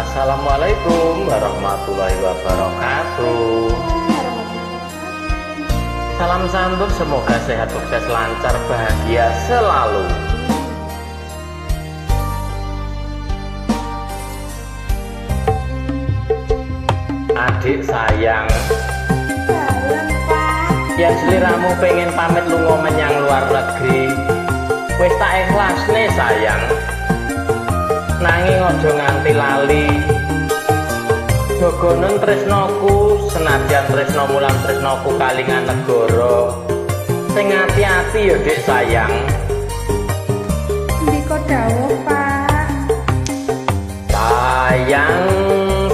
Assalamualaikum warahmatullahi wabarakatuh. Salam santun, semoga sehat, sukses, lancar, bahagia selalu. Adik sayang, yang seliramu pengen pamit lunga menyang luar negeri, wis tak ikhlas nih sayang. Nanging ojo nganti lali, jogonen tresnoku, senajan tresno mulan tresnoku kalingan negara. Sing ati-ati ya dik sayang. Ndika dawuh Pak. Sayang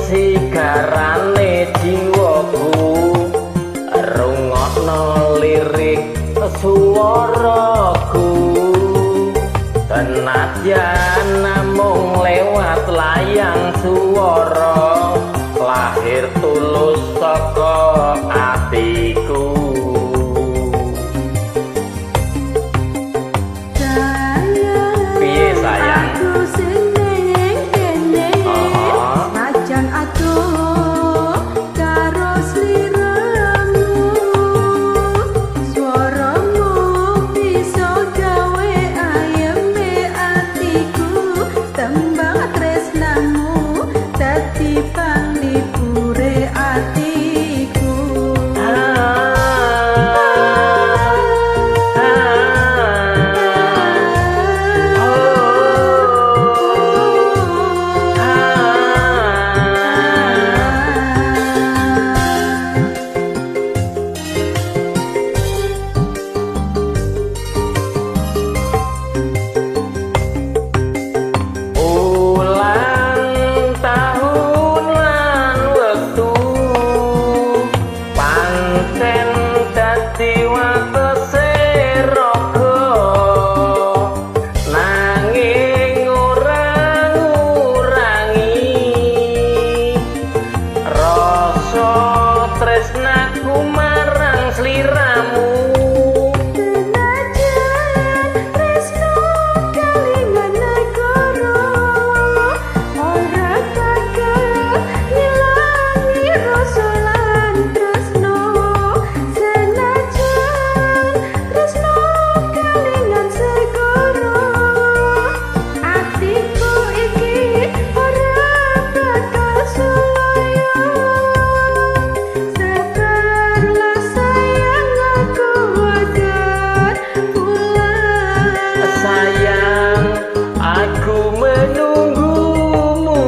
sigarane jiwaku, rungokno lirik suaraku. Senajan namung lewat layang suara, lahir tulus saka atiku. Piye sayang? Aku seneng kene, najan adoh karo sliramu. Swaramu bisa gawe ayeme atiku, tembang tresnamu dadi panglipure atiku. Tresnaku marang sliramu, Senajan tresno kalingan negara, ora bakal ngilangi rasa lan tresno. Senajan tresno kalingan segara, atiku iki ora bakal sulaya. Sekarlah sayang aku wajar pulang. sayang aku menunggumu.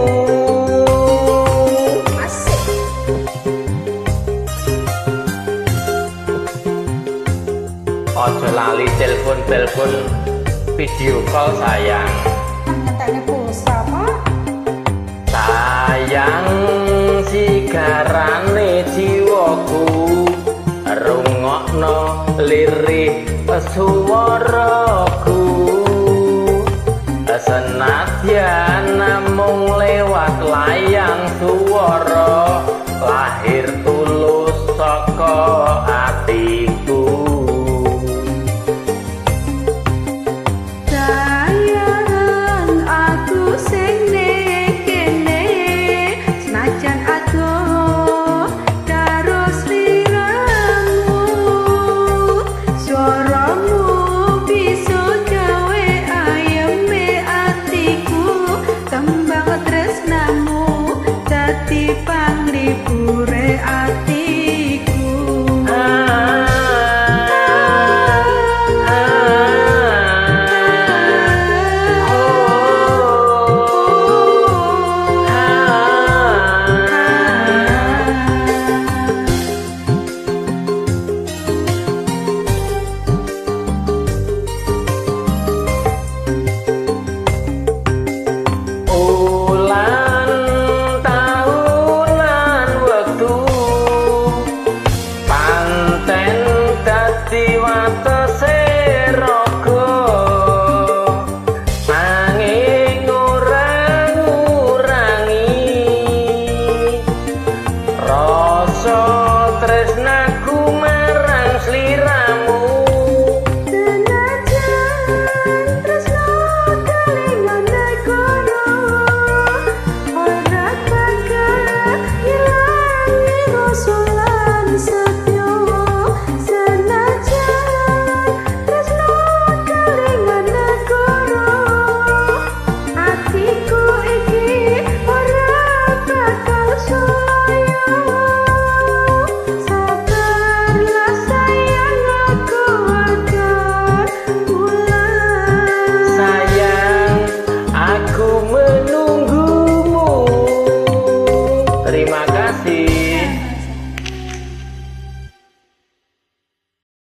Asik. Ojo lali telepon video call sayang. Ngetekne pulsa, Pak. Sayang sigarane jiwaku, rungokno lirik suaraku. Senajan namung lewat layang suara, lahir